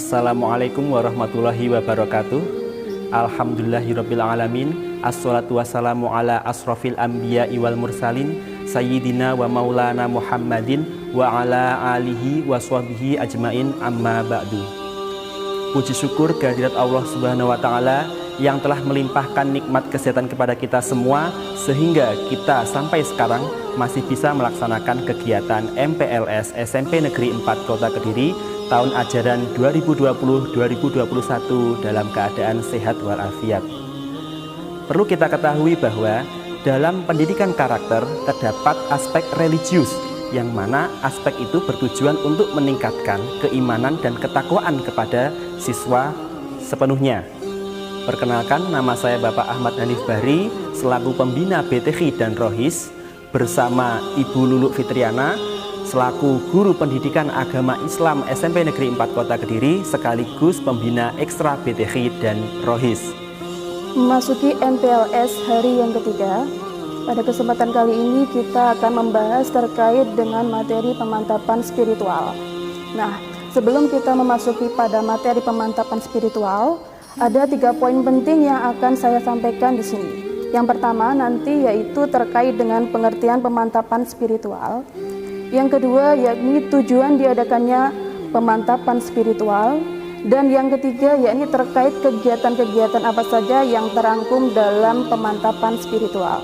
Assalamualaikum warahmatullahi wabarakatuh. Alhamdulillahirabbil alamin. Assalatu wassalamu ala asrofil anbiya'i wal mursalin sayyidina wa maulana Muhammadin wa ala alihi wa sahbihi ajmain, amma ba'du. Puji syukur kehadirat Allah Subhanahu wa taala yang telah melimpahkan nikmat kesehatan kepada kita semua sehingga kita sampai sekarang masih bisa melaksanakan kegiatan MPLS SMP Negeri 4 Kota Kediri tahun ajaran 2020-2021 dalam keadaan sehat walafiat. Perlu kita ketahui bahwa dalam pendidikan karakter terdapat aspek religius, yang mana aspek itu bertujuan untuk meningkatkan keimanan dan ketakwaan kepada siswa sepenuhnya. Perkenalkan, nama saya Bapak Ahmad Hanif Bahri selaku pembina BTH dan Rohis bersama Ibu Lulu Fitriana selaku guru pendidikan agama Islam SMP Negeri 4 Kota Kediri sekaligus pembina ekstra BTH dan Rohis. Memasuki MPLS hari yang ketiga, pada kesempatan kali ini kita akan membahas terkait dengan materi pemantapan spiritual. Nah, sebelum kita memasuki pada materi pemantapan spiritual, ada 3 poin penting yang akan saya sampaikan di sini. Yang pertama nanti yaitu terkait dengan pengertian pemantapan spiritual. Yang kedua yakni tujuan diadakannya pemantapan spiritual. Dan yang ketiga yakni terkait kegiatan-kegiatan apa saja yang terangkum dalam pemantapan spiritual.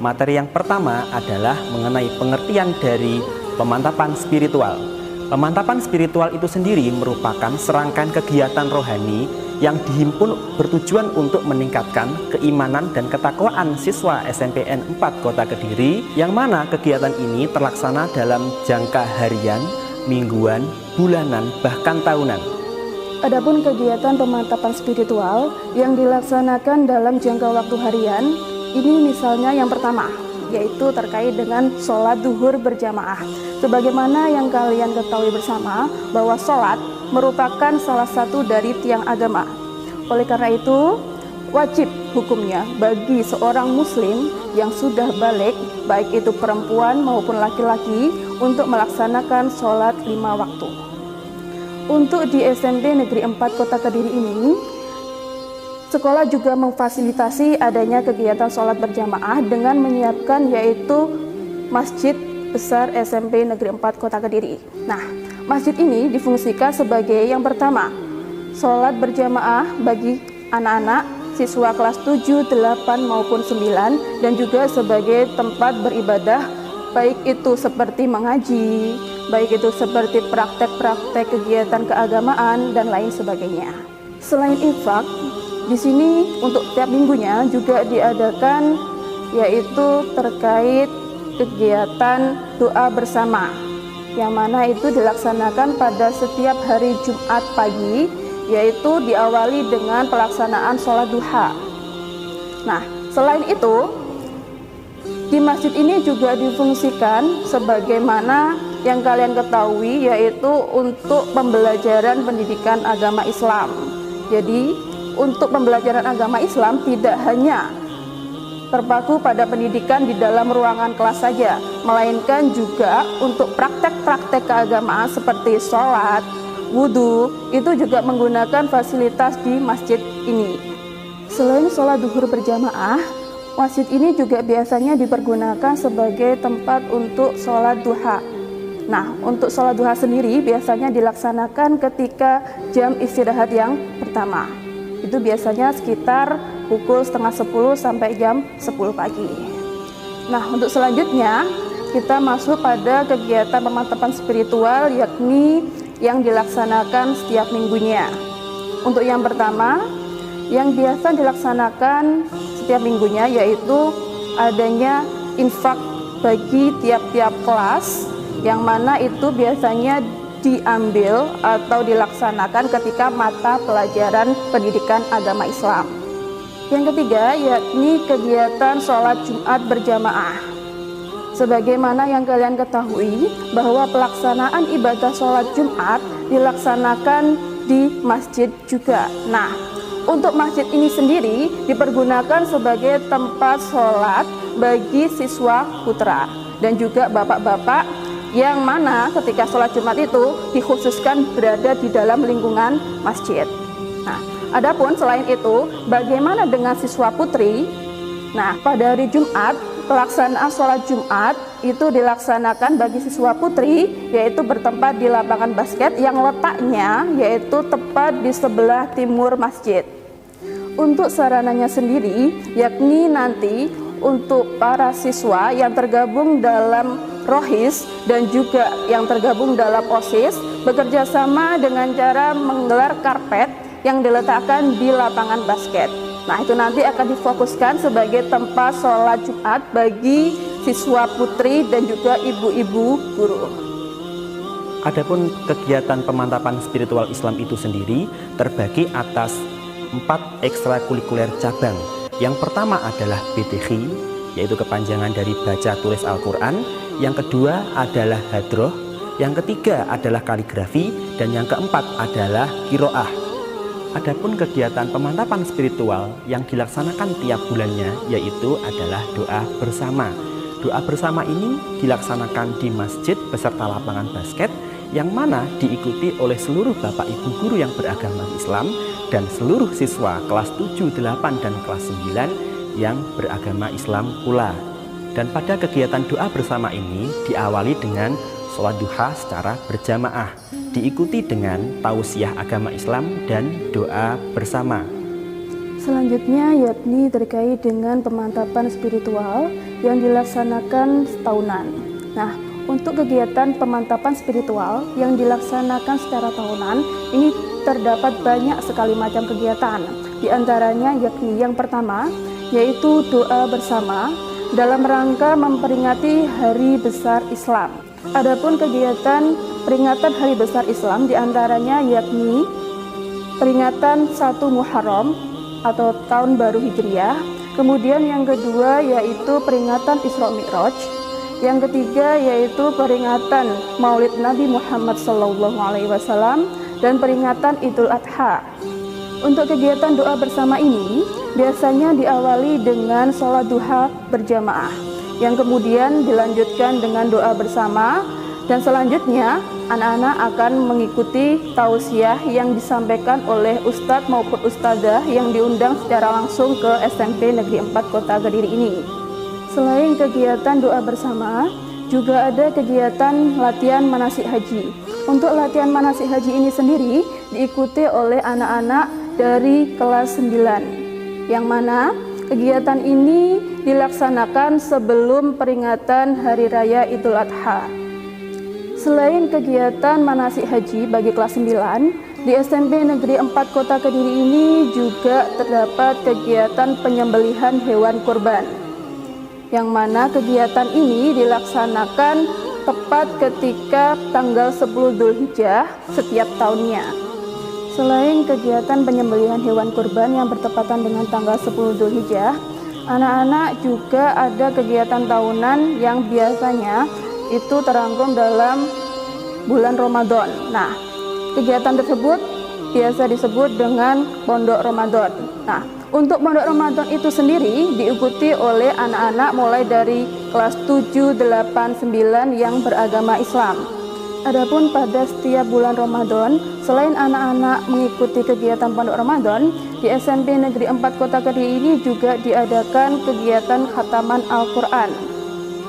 Materi yang pertama adalah mengenai pengertian dari pemantapan spiritual. Pemantapan spiritual itu sendiri merupakan serangkaian kegiatan rohani yang dihimpun bertujuan untuk meningkatkan keimanan dan ketakwaan siswa SMPN 4 Kota Kediri, yang mana kegiatan ini terlaksana dalam jangka harian, mingguan, bulanan, bahkan tahunan. Adapun kegiatan pemantapan spiritual yang dilaksanakan dalam jangka waktu harian, ini misalnya yang pertama, yaitu terkait dengan sholat duhur berjamaah. Sebagaimana yang kalian ketahui bersama bahwa sholat merupakan salah satu dari tiang agama. Oleh karena itu, wajib hukumnya bagi seorang muslim yang sudah balik, baik itu perempuan maupun laki-laki, untuk melaksanakan sholat 5 waktu. Untuk di SMP Negeri 4 Kota Kediri ini, sekolah juga memfasilitasi adanya kegiatan sholat berjamaah dengan menyiapkan yaitu Masjid Besar SMP Negeri 4 Kota Kediri. Nah, masjid ini difungsikan sebagai yang pertama, sholat berjamaah bagi anak-anak siswa kelas 7, 8 maupun 9, dan juga sebagai tempat beribadah, baik itu seperti mengaji, baik itu seperti praktek-praktek kegiatan keagamaan dan lain sebagainya. Selain infak, di sini untuk tiap minggunya juga diadakan yaitu terkait kegiatan doa bersama, yang mana itu dilaksanakan pada setiap hari Jumat pagi, yaitu diawali dengan pelaksanaan sholat duha. Nah, selain itu di masjid ini juga difungsikan sebagaimana yang kalian ketahui, yaitu untuk pembelajaran pendidikan agama Islam. Jadi untuk pembelajaran agama Islam tidak hanya terpaku pada pendidikan di dalam ruangan kelas saja, melainkan juga untuk praktek-praktek keagamaan seperti sholat, wudhu, itu juga menggunakan fasilitas di masjid ini. Selain sholat duhur berjamaah, masjid ini juga biasanya dipergunakan sebagai tempat untuk sholat duha. Nah, untuk sholat duha sendiri biasanya dilaksanakan ketika jam istirahat yang pertama. Itu biasanya sekitar pukul setengah 10 sampai jam 10 pagi. Nah, untuk selanjutnya kita masuk pada kegiatan pemantapan spiritual, yakni yang dilaksanakan setiap minggunya. Untuk yang pertama, yang biasa dilaksanakan setiap minggunya yaitu adanya infak bagi tiap-tiap kelas, yang mana itu biasanya diambil atau dilaksanakan ketika mata pelajaran pendidikan agama Islam. Yang ketiga yakni kegiatan sholat Jumat berjamaah. Sebagaimana yang kalian ketahui bahwa pelaksanaan ibadah sholat Jumat dilaksanakan di masjid juga. Nah, untuk masjid ini sendiri dipergunakan sebagai tempat sholat bagi siswa putra dan juga bapak-bapak yang mana ketika sholat Jumat itu dikhususkan berada di dalam lingkungan masjid. Nah, adapun selain itu, bagaimana dengan siswa putri? Nah, pada hari Jumat, pelaksanaan sholat Jumat itu dilaksanakan bagi siswa putri, yaitu bertempat di lapangan basket yang letaknya yaitu tepat di sebelah timur masjid. Untuk sarananya sendiri, yakni nanti untuk para siswa yang tergabung dalam Rohis dan juga yang tergabung dalam OSIS bekerja sama dengan cara menggelar karpet yang diletakkan di lapangan basket. Nah, itu nanti akan difokuskan sebagai tempat sholat Jumat bagi siswa putri dan juga ibu-ibu guru. Adapun kegiatan pemantapan spiritual Islam itu sendiri terbagi atas 4 ekstrakurikuler cabang. Yang pertama adalah BTG, yaitu kepanjangan dari baca tulis Al-Quran. Yang kedua adalah hadroh, yang ketiga adalah kaligrafi, dan yang keempat adalah kiroah. Adapun kegiatan pemantapan spiritual yang dilaksanakan tiap bulannya yaitu adalah doa bersama. Doa bersama ini dilaksanakan di masjid beserta lapangan basket, yang mana diikuti oleh seluruh bapak ibu guru yang beragama Islam dan seluruh siswa kelas 7, 8, dan kelas 9 yang beragama Islam pula. Dan pada kegiatan doa bersama ini diawali dengan sholat duha secara berjamaah, diikuti dengan tausiah agama Islam dan doa bersama. Selanjutnya yakni terkait dengan pemantapan spiritual yang dilaksanakan setahunan. Nah, untuk kegiatan pemantapan spiritual yang dilaksanakan secara tahunan ini terdapat banyak sekali macam kegiatan. Di antaranya yakni yang pertama yaitu doa bersama dalam rangka memperingati Hari Besar Islam. Adapun kegiatan peringatan Hari Besar Islam diantaranya yakni peringatan 1 Muharram atau Tahun Baru Hijriah. Kemudian yang kedua yaitu peringatan Isra Mi'raj. Yang ketiga yaitu peringatan Maulid Nabi Muhammad SAW dan peringatan Idul Adha. Untuk kegiatan doa bersama ini biasanya diawali dengan sholat duha berjamaah, yang kemudian dilanjutkan dengan doa bersama, dan selanjutnya anak-anak akan mengikuti tausiah yang disampaikan oleh ustadz maupun ustadzah yang diundang secara langsung ke SMP Negeri 4 Kota Kediri ini. Selain kegiatan doa bersama, juga ada kegiatan latihan manasik haji. Untuk latihan manasik haji ini sendiri diikuti oleh anak-anak dari kelas 9, yang mana kegiatan ini dilaksanakan sebelum peringatan Hari Raya Idul Adha. Selain kegiatan manasik haji bagi kelas 9, di SMP Negeri 4 Kota Kediri ini juga terdapat kegiatan penyembelihan hewan kurban, yang mana kegiatan ini dilaksanakan tepat ketika tanggal 10 Dzulhijjah setiap tahunnya. Selain kegiatan penyembelihan hewan kurban yang bertepatan dengan tanggal 10 Dzulhijjah, anak-anak juga ada kegiatan tahunan yang biasanya itu terangkum dalam bulan Ramadan. Nah, kegiatan tersebut biasa disebut dengan Pondok Ramadan. Nah, untuk Pondok Ramadan itu sendiri diikuti oleh anak-anak mulai dari kelas 7, 8, 9 yang beragama Islam. Adapun pada setiap bulan Ramadan, selain anak-anak mengikuti kegiatan Pondok Ramadan, di SMP Negeri 4 Kota Kediri ini juga diadakan kegiatan khataman Al-Quran,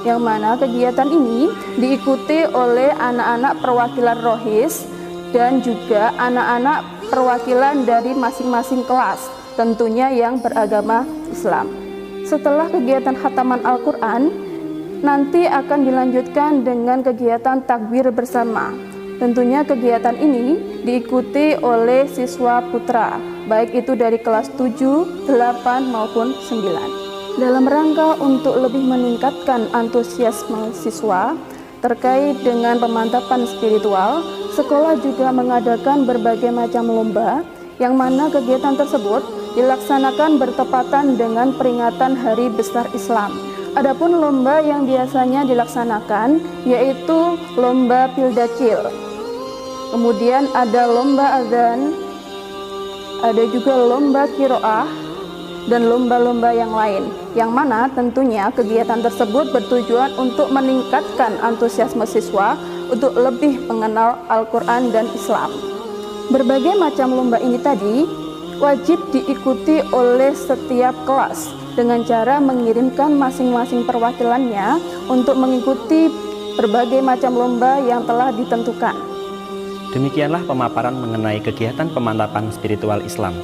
yang mana kegiatan ini diikuti oleh anak-anak perwakilan Rohis dan juga anak-anak perwakilan dari masing-masing kelas, tentunya yang beragama Islam. Setelah kegiatan khataman Al-Quran, nanti akan dilanjutkan dengan kegiatan takbir bersama. Tentunya kegiatan ini diikuti oleh siswa putra, baik itu dari kelas 7, 8, maupun 9. Dalam rangka untuk lebih meningkatkan antusiasme siswa terkait dengan pemantapan spiritual, sekolah juga mengadakan berbagai macam lomba, yang mana kegiatan tersebut dilaksanakan bertepatan dengan peringatan Hari Besar Islam. Adapun lomba yang biasanya dilaksanakan yaitu lomba Pildakil. Kemudian ada lomba azan, ada juga lomba kiroah, dan lomba-lomba yang lain, yang mana tentunya kegiatan tersebut bertujuan untuk meningkatkan antusiasme siswa untuk lebih mengenal Al-Quran dan Islam. Berbagai macam lomba ini tadi wajib diikuti oleh setiap kelas dengan cara mengirimkan masing-masing perwakilannya untuk mengikuti berbagai macam lomba yang telah ditentukan. Demikianlah pemaparan mengenai kegiatan pemantapan spiritual Islam.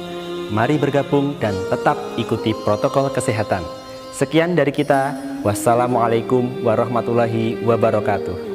Mari bergabung dan tetap ikuti protokol kesehatan. Sekian dari kita. Wassalamualaikum warahmatullahi wabarakatuh.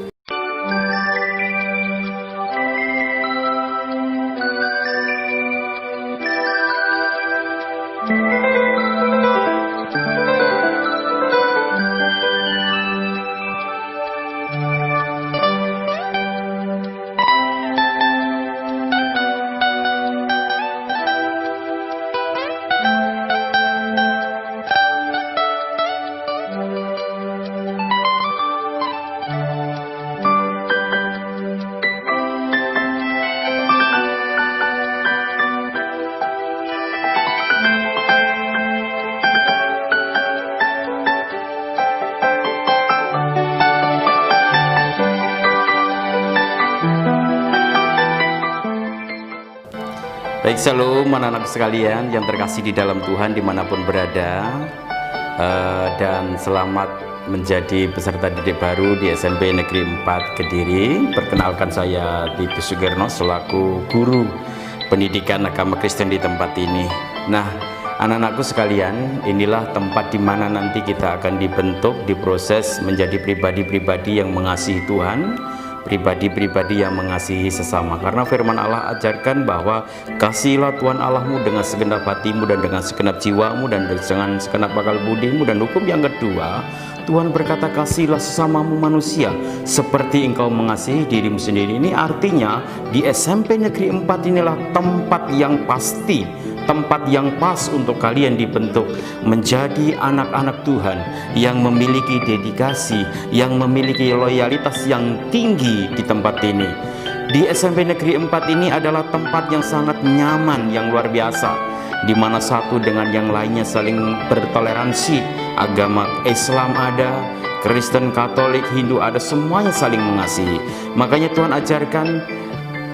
Baik, shalom anak-anak sekalian yang terkasih di dalam Tuhan dimanapun berada, dan selamat menjadi peserta didik baru di SMP Negeri 4 Kediri. Perkenalkan, saya Titus Sugerno selaku guru pendidikan agama Kristen di tempat ini. Nah, anak-anakku sekalian, inilah tempat di mana nanti kita akan dibentuk, diproses menjadi pribadi-pribadi yang mengasihi Tuhan, pribadi-pribadi yang mengasihi sesama. Karena firman Allah ajarkan bahwa kasihilah Tuhan Allahmu dengan segenap hatimu dan dengan segenap jiwamu dan dengan segenap akal budimu. Dan hukum yang kedua, Tuhan berkata kasihilah sesamamu manusia seperti engkau mengasihi dirimu sendiri. Ini artinya di SMP Negeri 4 inilah tempat yang pasti, tempat yang pas untuk kalian dibentuk menjadi anak-anak Tuhan yang memiliki dedikasi, yang memiliki loyalitas yang tinggi di tempat ini. Di SMP Negeri 4 ini adalah tempat yang sangat nyaman, yang luar biasa, di mana satu dengan yang lainnya saling bertoleransi. Agama Islam ada, Kristen, Katolik, Hindu ada, semuanya saling mengasihi. Makanya Tuhan ajarkan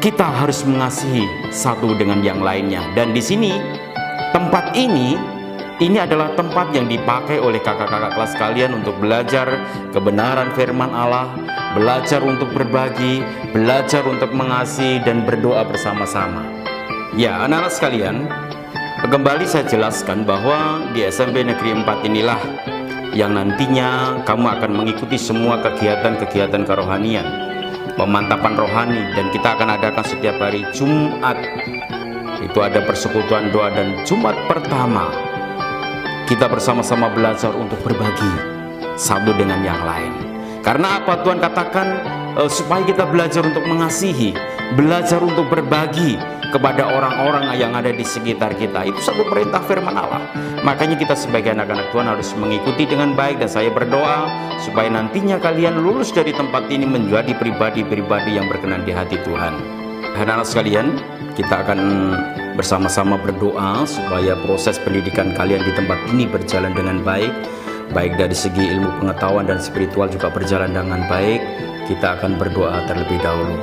kita harus mengasihi satu dengan yang lainnya. Dan di sini, tempat ini adalah tempat yang dipakai oleh kakak-kakak kelas kalian untuk belajar kebenaran firman Allah, belajar untuk berbagi, belajar untuk mengasihi dan berdoa bersama-sama. Ya, anak-anak sekalian, kembali saya jelaskan bahwa di SMP Negeri 4 inilah yang nantinya kamu akan mengikuti semua kegiatan-kegiatan kerohanian, pemantapan rohani, dan kita akan adakan setiap hari Jumat. Itu ada persekutuan doa, dan Jumat pertama kita bersama-sama belajar untuk berbagi satu dengan yang lain. Karena apa? Tuhan katakan supaya kita belajar untuk mengasihi, belajar untuk berbagi kepada orang-orang yang ada di sekitar kita. Itu satu perintah firman Allah. Makanya kita sebagai anak-anak Tuhan harus mengikuti dengan baik, dan saya berdoa supaya nantinya kalian lulus dari tempat ini menjadi pribadi-pribadi yang berkenan di hati Tuhan. Anak-anak sekalian, kita akan bersama-sama berdoa supaya proses pendidikan kalian di tempat ini berjalan dengan baik, baik dari segi ilmu pengetahuan dan spiritual juga berjalan dengan baik. Kita akan berdoa terlebih dahulu.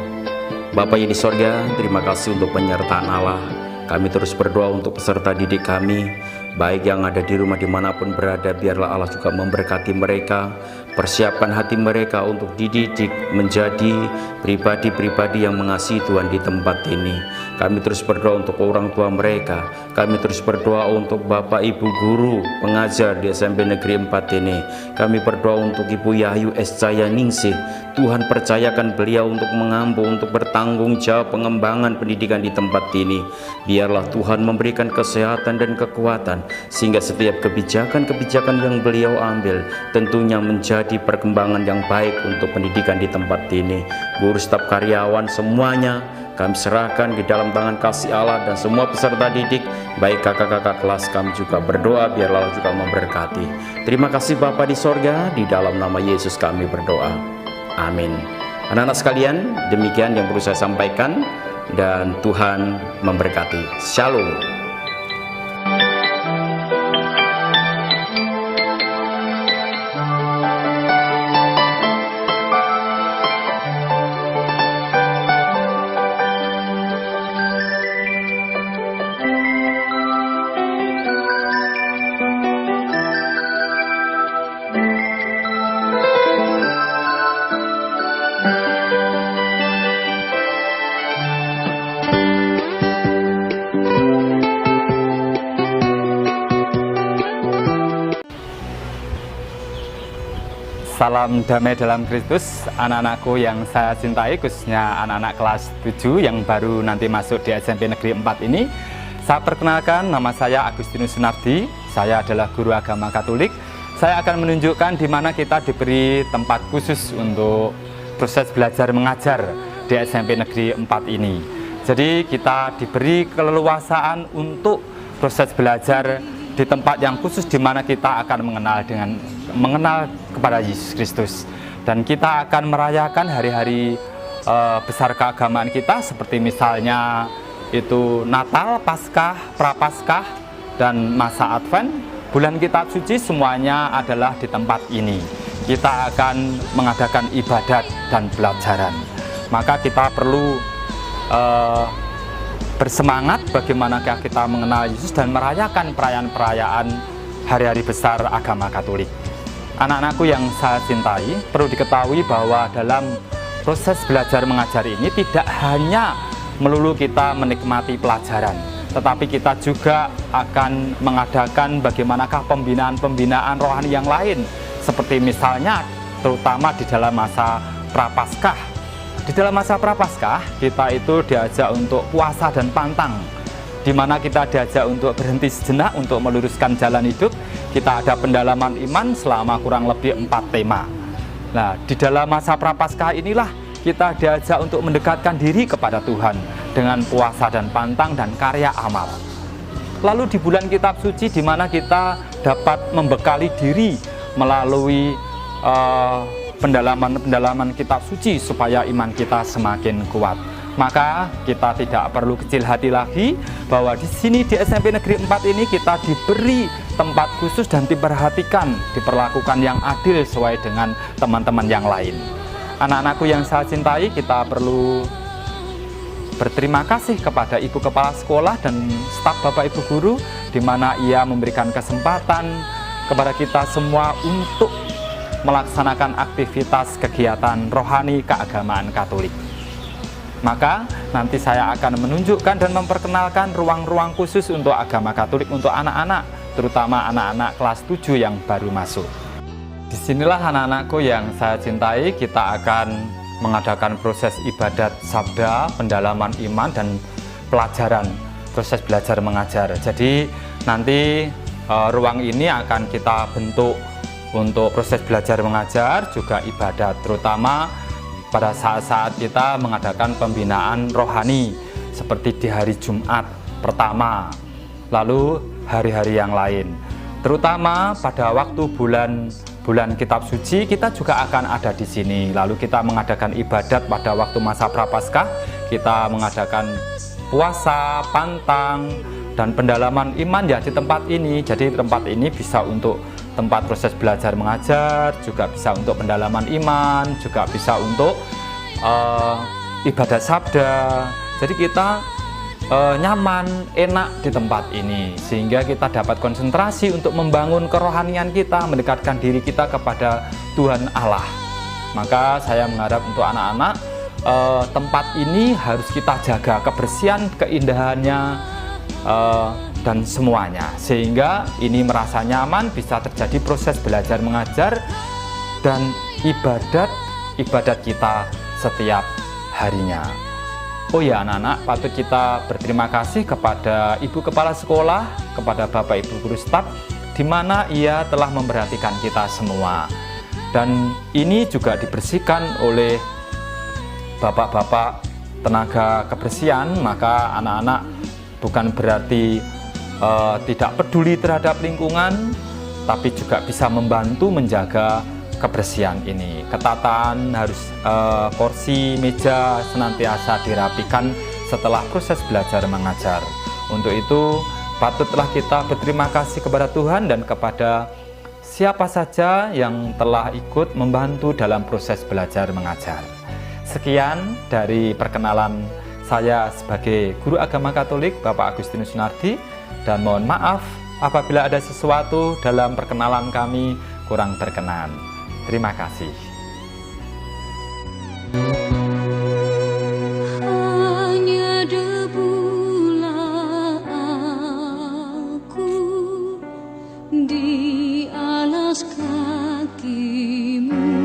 Bapa yang di sorga, terima kasih untuk penyertaan Allah. Kami terus berdoa untuk peserta didik kami, baik yang ada di rumah dimanapun berada. Biarlah Allah juga memberkati mereka, persiapkan hati mereka untuk dididik menjadi pribadi-pribadi yang mengasihi Tuhan di tempat ini. Kami terus berdoa untuk orang tua mereka. Kami terus berdoa untuk Bapak Ibu guru pengajar di SMP Negeri 4 ini. Kami berdoa untuk Ibu Yahyu S. Cayaningsih. Tuhan percayakan beliau untuk mengampu, untuk bertanggung jawab pengembangan pendidikan di tempat ini. Biarlah Tuhan memberikan kesehatan dan kekuatan, sehingga setiap kebijakan-kebijakan yang beliau ambil tentunya menjadi perkembangan yang baik untuk pendidikan di tempat ini. Guru, staf karyawan, semuanya kami serahkan di dalam tangan kasih Allah, dan semua peserta didik, baik kakak-kakak kelas, kami juga berdoa biarlah Allah juga memberkati. Terima kasih Bapa di sorga, di dalam nama Yesus kami berdoa. Amin. Anak-anak sekalian, demikian yang perlu saya sampaikan, dan Tuhan memberkati. Shalom. Salam damai dalam Kristus, anak-anakku yang saya cintai, khususnya anak-anak kelas 7 yang baru nanti masuk di SMP Negeri 4 ini. Saya perkenalkan, nama saya Agustinus Sunardi, saya adalah guru agama Katolik. Saya akan menunjukkan di mana kita diberi tempat khusus untuk proses belajar mengajar di SMP Negeri 4 ini. Jadi kita diberi keleluasaan untuk proses belajar di tempat yang khusus di mana kita akan mengenal kepada Yesus Kristus, dan kita akan merayakan hari-hari besar keagamaan kita seperti misalnya itu Natal, Paskah, Prapaskah, dan masa Advent. Bulan kitab suci semuanya adalah di tempat ini. Kita akan mengadakan ibadat dan pelajaran. Maka kita perlu bersemangat bagaimana kita mengenal Yesus dan merayakan perayaan-perayaan hari-hari besar agama Katolik. Anak-anakku yang saya cintai, perlu diketahui bahwa dalam proses belajar mengajar ini tidak hanya melulu kita menikmati pelajaran, tetapi kita juga akan mengadakan bagaimanakah pembinaan-pembinaan rohani yang lain, seperti misalnya terutama di dalam masa Prapaskah. Di dalam masa Prapaskah kita itu diajak untuk puasa dan pantang, di mana kita diajak untuk berhenti sejenak untuk meluruskan jalan hidup. Kita ada pendalaman iman selama kurang lebih 4 tema. Nah, di dalam masa Prapaskah inilah kita diajak untuk mendekatkan diri kepada Tuhan dengan puasa dan pantang dan karya amal. Lalu di bulan kitab suci di mana kita dapat membekali diri melalui pendalaman kitab suci supaya iman kita semakin kuat. Maka kita tidak perlu kecil hati lagi bahwa di sini di SMP Negeri 4 ini kita diberi tempat khusus dan diperhatikan, diperlakukan yang adil sesuai dengan teman-teman yang lain. Anak-anakku yang saya cintai, kita perlu berterima kasih kepada Ibu Kepala Sekolah dan staf Bapak Ibu Guru, di mana ia memberikan kesempatan kepada kita semua untuk melaksanakan aktivitas kegiatan rohani keagamaan Katolik. Maka nanti saya akan menunjukkan dan memperkenalkan ruang-ruang khusus untuk agama Katolik untuk anak-anak, terutama anak-anak kelas 7 yang baru masuk. Disinilah anak-anakku yang saya cintai, kita akan mengadakan proses ibadat sabda, pendalaman iman, dan pelajaran, proses belajar mengajar. Jadi nanti ruang ini akan kita bentuk untuk proses belajar mengajar, juga ibadat, terutama pada saat-saat kita mengadakan pembinaan rohani seperti di hari Jumat pertama, lalu hari-hari yang lain. Terutama pada waktu bulan kitab suci kita juga akan ada di sini. Lalu kita mengadakan ibadat pada waktu masa Prapaskah, kita mengadakan puasa, pantang, dan pendalaman iman ya di tempat ini. Jadi tempat ini bisa untuk tempat proses belajar mengajar, juga bisa untuk pendalaman iman, juga bisa untuk ibadat sabda. Jadi kita nyaman, enak di tempat ini, sehingga kita dapat konsentrasi untuk membangun kerohanian kita, mendekatkan diri kita kepada Tuhan Allah. Maka saya mengharap untuk anak-anak, tempat ini harus kita jaga kebersihan, keindahannya, dan semuanya, sehingga ini merasa nyaman, bisa terjadi proses belajar mengajar dan ibadat kita setiap harinya. Oh ya anak-anak, patut kita berterima kasih kepada Ibu Kepala Sekolah, kepada Bapak Ibu Guru Staf, di mana ia telah memperhatikan kita semua. Dan ini juga dibersihkan oleh bapak-bapak tenaga kebersihan. Maka anak-anak bukan berarti tidak peduli terhadap lingkungan, tapi juga bisa membantu menjaga kebersihan ini. Ketatan harus kursi, meja senantiasa dirapikan setelah proses belajar mengajar. Untuk itu patutlah kita berterima kasih kepada Tuhan dan kepada siapa saja yang telah ikut membantu dalam proses belajar mengajar. Sekian dari perkenalan saya sebagai guru agama Katolik, Bapak Agustinus Sunardi. Dan mohon maaf apabila ada sesuatu dalam perkenalan kami kurang berkenan. Terima kasih. Hanya debulah aku di alas kakimu.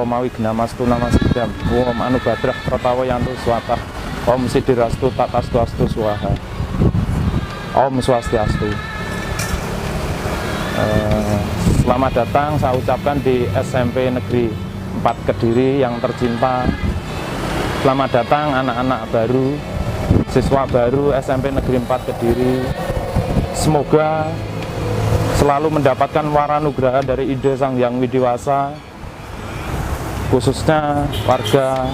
Mawi Genamastu Namasidam. Anu Badrah Pratawa Yantu Swata. Om Sidirastu Tatastu Astu Swaha. Om Swastiastu. Selamat datang saya ucapkan di SMP Negeri 4 Kediri yang tercinta. Selamat datang anak-anak baru, siswa baru SMP Negeri 4 Kediri. Semoga selalu mendapatkan waranugraha dari ide Sang Hyang Widiwasa, khususnya warga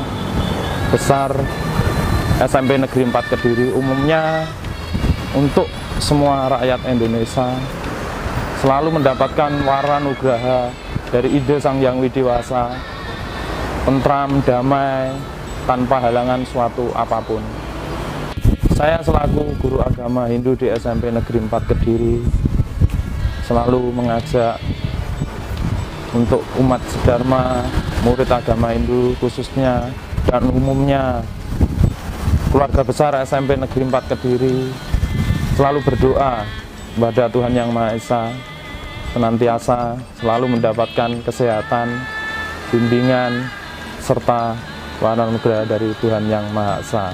besar SMP Negeri 4 Kediri umumnya, untuk semua rakyat Indonesia selalu mendapatkan waranugraha dari ide Sang Hyang Widiwasa, tentram, damai, tanpa halangan suatu apapun. Saya selaku guru agama Hindu di SMP Negeri 4 Kediri selalu mengajak untuk umat sedharma, murid agama Hindu khususnya dan umumnya, keluarga besar SMP Negeri 4 Kediri selalu berdoa kepada Tuhan Yang Maha Esa senantiasa selalu mendapatkan kesehatan, bimbingan, serta waranugraha dari Tuhan Yang Maha Esa.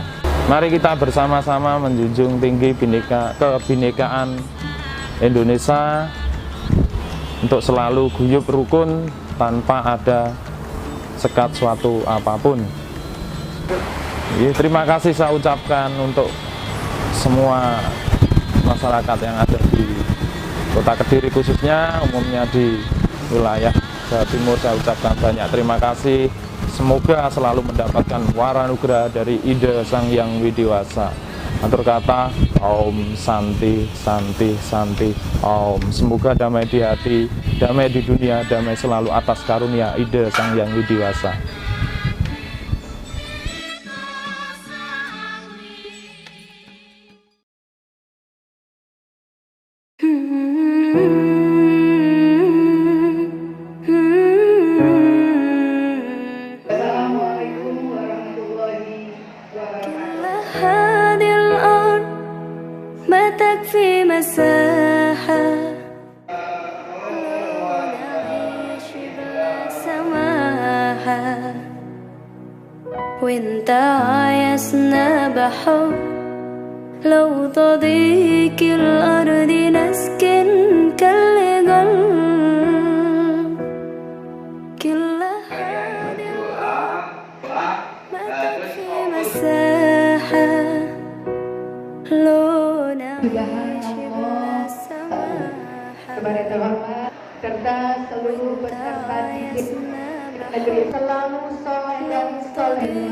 Mari kita bersama-sama menjunjung tinggi kebinekaan Indonesia untuk selalu guyup rukun tanpa ada sekat suatu apapun. Terima kasih saya ucapkan untuk semua masyarakat yang ada di Kota Kediri, khususnya umumnya di wilayah Jawa Timur. Saya ucapkan banyak terima kasih. Semoga selalu mendapatkan waranugraha dari ide Sang Hyang Widiwasa. Atur kata Om Santi Santi Santi Om. Semoga damai di hati, damai di dunia, damai selalu atas karunia ide Sang Hyang Widiwasa. في مساحة نعيش بلا سماحة وانت عايزنا بحب لو تضيق الأرض نسكن كل قلب كل هذه الأرض ما تكفي مساحة لو kepada terhormat serta seluruh peserta didik negeri selalu soleh dan soleh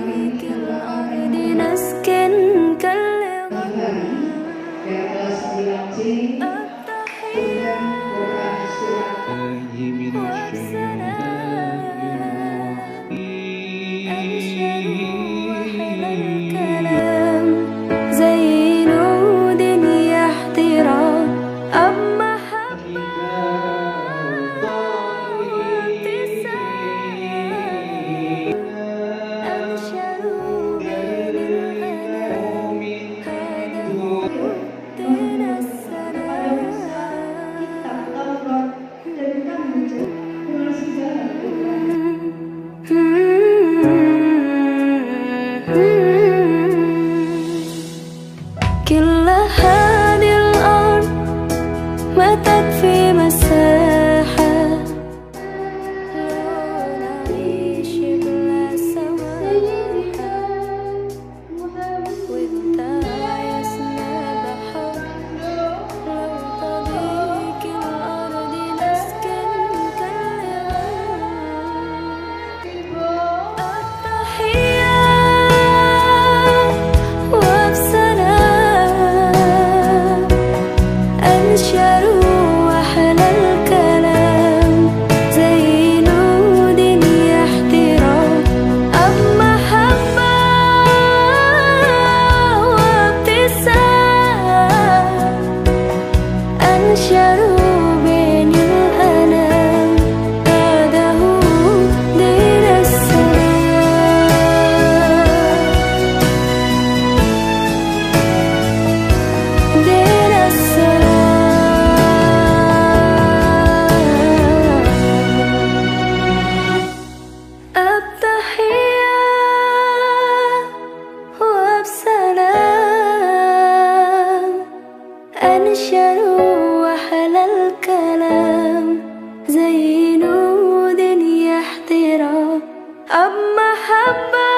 أنشروا أحلى الكلام زينوا دنيا احترام أب محبة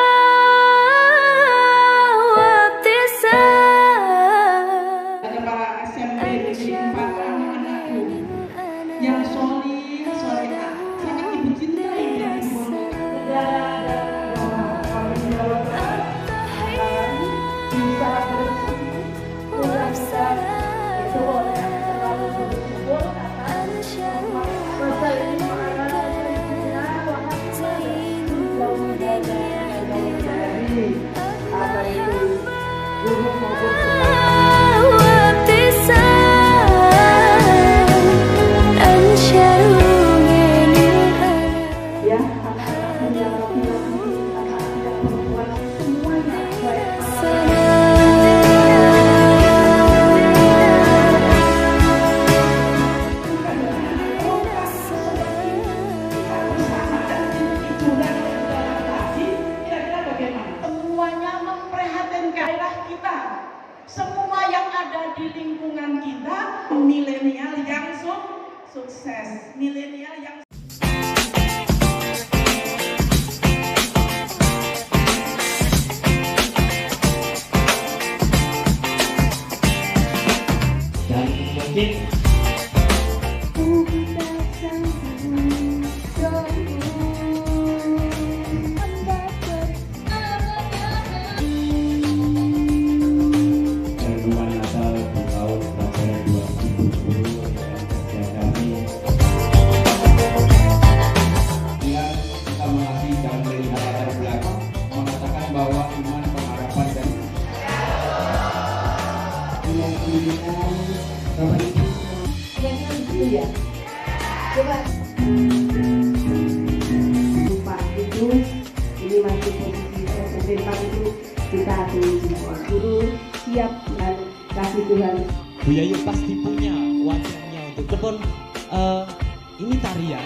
Ada para SMP Negeri 4 anak-anakku yang solih, solehah, sangat ibu cintai dan semua yang ada di lingkungan kita, milenial yang sukses, milenial yang dan mungkin ya. Coba lupa itu ini masih posisi SMP 4 itu kita tulis guru siap dan kasih Tuhan. Bu Yayu pasti punya wajahnya untuk telepon ini tarian